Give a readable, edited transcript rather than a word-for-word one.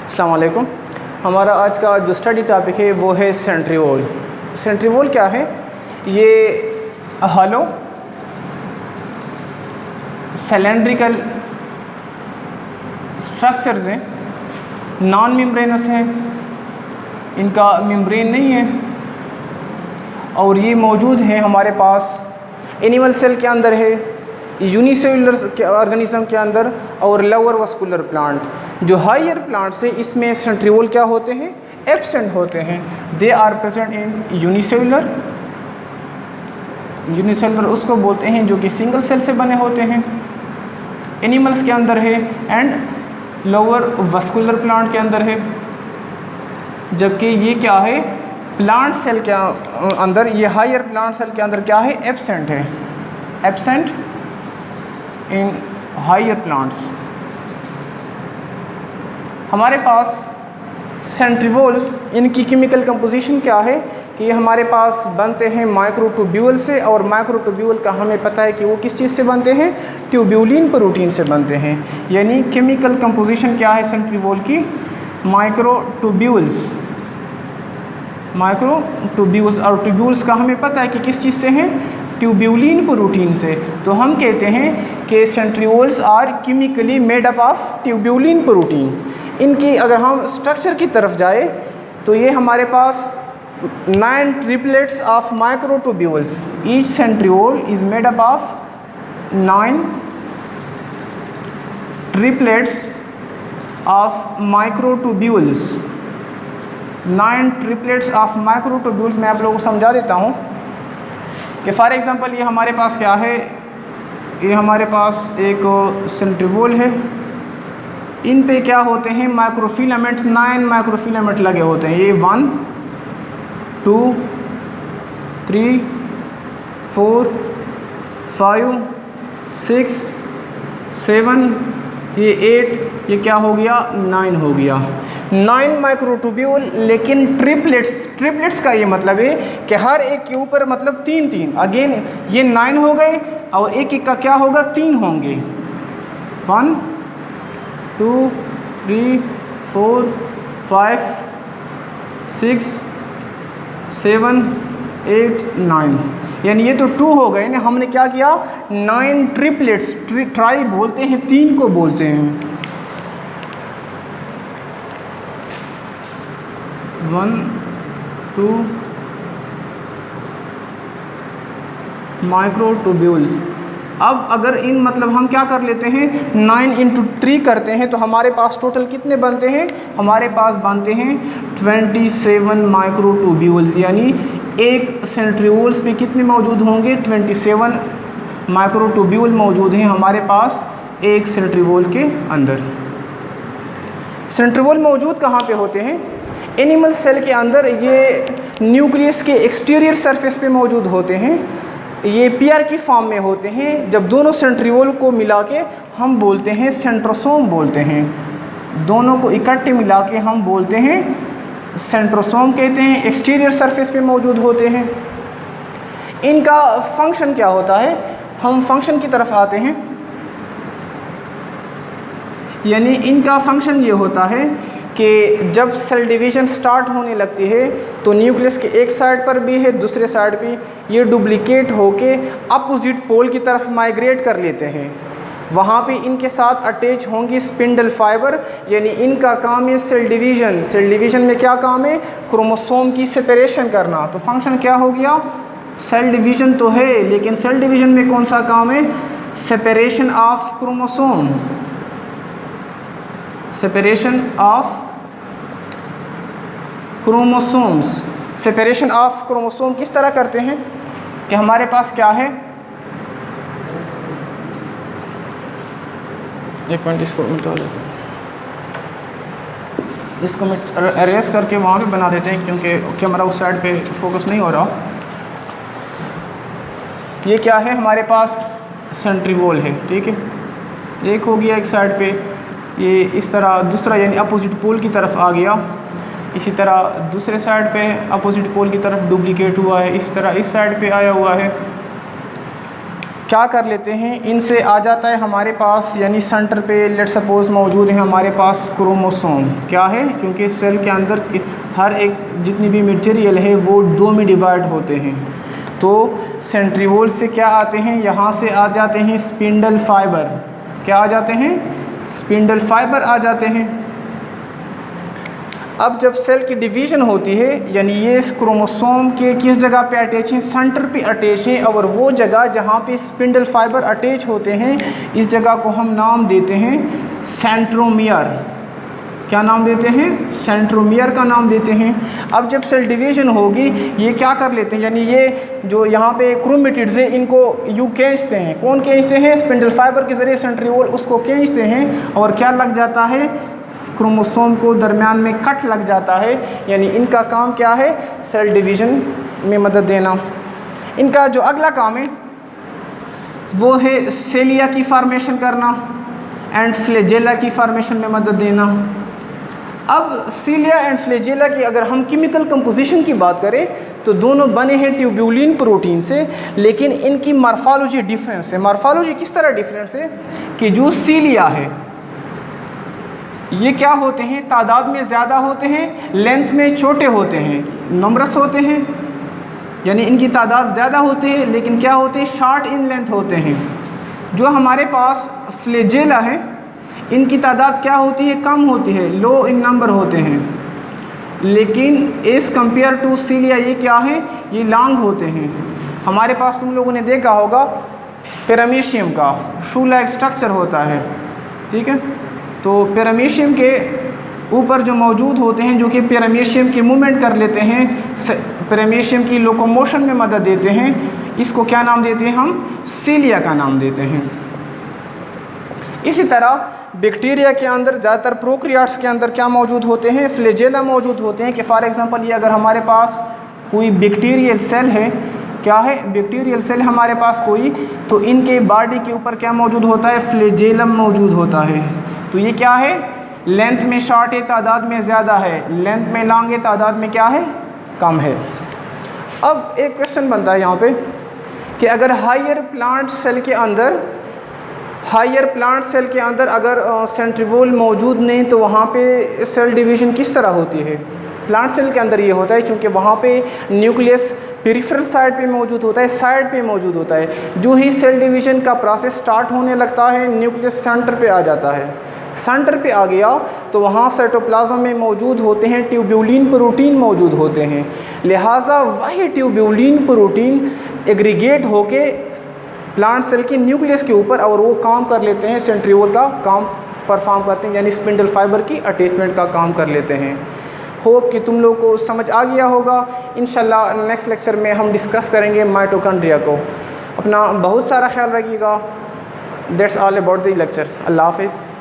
अस्सलाम वालेकुम। हमारा आज का जो स्टडी टॉपिक है वो है सेंट्रीओल। सेंट्रीओल क्या है? ये हॉलो सिलेंड्रिकल स्ट्रक्चर्स हैं, नॉन मेम्ब्रेनस हैं, इनका मेम्ब्रेन नहीं है और ये मौजूद है हमारे पास एनिमल सेल के अंदर है, यूनिसेलुलर ऑर्गेनिज्म के अंदर और लोअर वस्कुलर प्लांट। जो हायर प्लांट्स है इसमें सेंट्रीओल क्या होते हैं? एब्सेंट होते हैं। They are present in unicellular उसको बोलते हैं जो कि सिंगल सेल से बने होते हैं, एनिमल्स के अंदर है, एंड लोअर वस्कुलर प्लांट के अंदर है। जबकि ये क्या है? प्लांट सेल के अंदर, ये हायर प्लांट सेल के अंदर क्या है? एब्सेंट है। Absent in higher plants. हमारे पास सेंट्रीओल्स, इनकी केमिकल कंपोजिशन क्या है कि ये हमारे पास बनते हैं माइक्रोट्यूब्यूल से, और माइक्रोट्यूब्यूल का हमें पता है कि वो किस चीज़ से बनते हैं? ट्यूब्यूलिन प्रोटीन से बनते हैं। यानी केमिकल कंपोजिशन क्या है सेंट्रीओल की? माइक्रोट्यूब्यूल्स। और ट्यूब्यूल्स का हमें पता है कि किस चीज़ से हैं? ट्यूब्यूलिन प्रोटीन से। तो हम कहते हैं कि centrioles are chemically made up of tubulin protein. इनकी अगर हम स्ट्रक्चर की तरफ जाए तो ये हमारे पास 9 triplets of microtubules. Each centriole is made up of 9 triplets of microtubules. 9 triplets of microtubules मैं आप लोगों को समझा देता हूँ कि फॉर एग्जांपल ये हमारे पास क्या है? ये हमारे पास एक सेंट्रीओल है, इन पे क्या होते हैं? माइक्रोफिलामेंट्स। 9 माइक्रोफिलामेंट लगे होते हैं। ये 1 2 3 4 5 6 7, ये 8, ये क्या हो गया? 9 हो गया। 9 माइक्रोट्यूब्यूल, लेकिन ट्रिपलेट्स का ये मतलब है कि हर एक के ऊपर मतलब 3-3। अगेन ये 9 हो गए और एक एक का क्या होगा? 3 होंगे। 1 2 3 4 5 6 7 8 9, यानी ये तो 2 हो गए ना। हमने क्या किया? 9 ट्रिपलेट्स, ट्राई बोलते हैं, 3 को बोलते हैं। 1 2 माइक्रोट्यूब्यूल्स। अब अगर इन मतलब हम क्या कर लेते हैं? 9 × 3 करते हैं तो हमारे पास टोटल कितने बनते हैं? हमारे पास बनते हैं 27 माइक्रोट्यूब्यूल्स। यानी एक सेंट्रीओल्स में कितने मौजूद होंगे? 27 माइक्रोट्यूब्यूल मौजूद हैं हमारे पास एक सेंट्रीओल के अंदर। सेंट्रीओल मौजूद कहाँ पे होते हैं? एनिमल सेल के अंदर। ये न्यूक्लियस के एक्सटीरियर सरफेस पे मौजूद होते हैं। ये पेयर की फॉर्म में होते हैं। जब दोनों सेंट्रीओल को मिला के हम बोलते हैं सेंट्रोसोम बोलते हैं। दोनों को इकट्ठे मिला के हम बोलते हैं सेंट्रोसोम कहते हैं। एक्सटीरियर सरफेस पे मौजूद होते हैं। इनका फंक्शन क्या होता है? हम फंक्शन की तरफ आते हैं। यानी इनका फंक्शन ये होता है कि जब सेल डिवीज़न स्टार्ट होने लगती है तो न्यूक्लियस के एक साइड पर भी है, दूसरे साइड भी ये डुप्लीकेट होके अपोजिट पोल की तरफ माइग्रेट कर लेते हैं। वहाँ पे इनके साथ अटैच होंगी स्पिंडल फाइबर। यानी इनका काम है सेल डिवीज़न। सेल डिवीज़न में क्या काम है? क्रोमोसोम की सेपरेशन करना। तो फंक्शन क्या हो गया? सेल डिवीज़न तो है, लेकिन सेल डिवीज़न में कौन सा काम है? Separation of chromosome. Separation of chromosomes. Separation of chromosome किस तरह करते हैं कि हमारे पास क्या है? एक मिनट, इसको मिटा देते हैं, इसको अरेज करके वहाँ पे बना देते हैं क्योंकि कैमरा उस साइड पे फोकस नहीं हो रहा। ये क्या है? हमारे पास सेंट्रीओल है, ठीक है। एक हो गया एक साइड पे, ये इस तरह दूसरा यानी अपोजिट पोल की तरफ आ गया। इसी तरह दूसरे साइड पे अपोजिट पोल की तरफ डुप्लीकेट हुआ है। इस तरह इस साइड पे आया हुआ है। क्या कर लेते हैं, इनसे आ जाता है हमारे पास, यानी सेंटर पे लेट सपोज मौजूद है हमारे पास क्रोमोसोम। क्या है, क्योंकि सेल के अंदर हर एक जितनी भी मटेरियल है वो 2 में डिवाइड होते हैं। तो सेंट्रीओल से क्या आते हैं, यहाँ से आ जाते हैं स्पिंडल फाइबर। क्या आ जाते हैं, स्पिंडल फाइबर आ जाते हैं। अब जब सेल की डिवीज़न होती है, यानी ये इस क्रोमोसोम के किस जगह पे अटैच हैं, सेंटर पे अटैच हैं, और वो जगह जहाँ पे स्पिंडल फाइबर अटैच होते हैं इस जगह को हम नाम देते हैं सेंट्रोमियर। क्या नाम देते हैं, सेंट्रोमियर का नाम देते हैं। अब जब सेल डिवीज़न होगी ये क्या कर लेते हैं, यानी ये जो यहाँ पे क्रोमेटिड्स है इनको यूँ खींचते हैं। कौन खींचते हैं, स्पिंडल फाइबर के ज़रिए सेंट्रीओल उसको खींचते हैं, और क्या लग जाता है, क्रोमोसोम को दरमियान में कट लग जाता है। यानी इनका काम क्या है, सेल डिवीज़न में मदद देना। इनका जो अगला काम है वो है सेलिया की फॉर्मेशन करना एंड फ्लैजेला की फॉर्मेशन में मदद देना। अब सीलिया एंड फ्लैजेला की अगर हम केमिकल कंपोजिशन की बात करें तो दोनों बने हैं ट्यूब्यूलिन प्रोटीन से, लेकिन इनकी मॉर्फोलॉजी डिफरेंस है। मॉर्फोलॉजी किस तरह डिफरेंस है कि जो सीलिया है ये क्या होते हैं, तादाद में ज़्यादा होते हैं, लेंथ में छोटे होते हैं, नंबरस होते हैं, यानी इनकी तादाद ज़्यादा होती है, लेकिन क्या होते हैं, शॉर्ट इन लेंथ होते हैं। जो हमारे पास फ्लैजेला है इनकी तादाद क्या होती है, कम होती है, लो इन नंबर होते हैं, लेकिन एज़ कंपेयर टू सीलिया ये क्या है, ये लॉन्ग होते हैं। हमारे पास तुम लोगों ने देखा होगा पैरामीशियम का शू लाइक स्ट्रक्चर होता है, ठीक है। तो पैरामीशियम के ऊपर जो मौजूद होते हैं, जो कि पैरामीशियम की मूवमेंट कर लेते हैं, पैरामीशियम की लोकोमोशन में मदद देते हैं, इसको क्या नाम देते हैं, हम सीलिया का नाम देते हैं। इसी तरह बैक्टीरिया के अंदर ज़्यादातर प्रोकैरियोट्स के अंदर क्या मौजूद होते हैं, फ्लैजेला मौजूद होते हैं। कि फॉर एग्जांपल ये अगर हमारे पास कोई बैक्टीरियल सेल है, क्या है, बैक्टीरियल सेल हमारे पास कोई, तो इनके बॉडी के ऊपर क्या मौजूद होता है, फ्लैजेलम मौजूद होता है। तो ये क्या है, लेंथ में शॉर्ट है, तादाद में ज़्यादा है, लेंथ में लॉन्ग है, तादाद में क्या है, कम है। अब एक क्वेश्चन बनता है यहाँ पे कि अगर हायर प्लांट सेल के अंदर अगर सेंट्रीओल मौजूद नहीं तो वहाँ पे सेल डिवीज़न किस तरह होती है। प्लांट सेल के अंदर ये होता है क्योंकि वहाँ पे न्यूक्लियस पेरिफेरल साइड पे मौजूद होता है, साइड पे मौजूद होता है। जो ही सेल डिवीज़न का प्रोसेस स्टार्ट होने लगता है न्यूक्लियस सेंटर पे आ जाता है। सेंटर पे आ गया तो वहाँ साइटोप्लाज्म में मौजूद होते हैं ट्यूब्यूलिन प्रोटीन मौजूद होते हैं। लिहाजा वही ट्यूब्यूलिन प्रोटीन एग्रीगेट होके प्लांट सेल के न्यूक्लियस के ऊपर और वो काम कर लेते हैं, सेंट्रीओल का काम परफॉर्म करते हैं, यानी स्पिंडल फाइबर की अटैचमेंट का काम कर लेते हैं। होप कि तुम लोग को समझ आ गया होगा। इंशाल्लाह नेक्स्ट लेक्चर में हम डिस्कस करेंगे माइटोकॉन्ड्रिया को। अपना बहुत सारा ख्याल रखिएगा। That's all about the lecture. अल्लाह हाफिज़।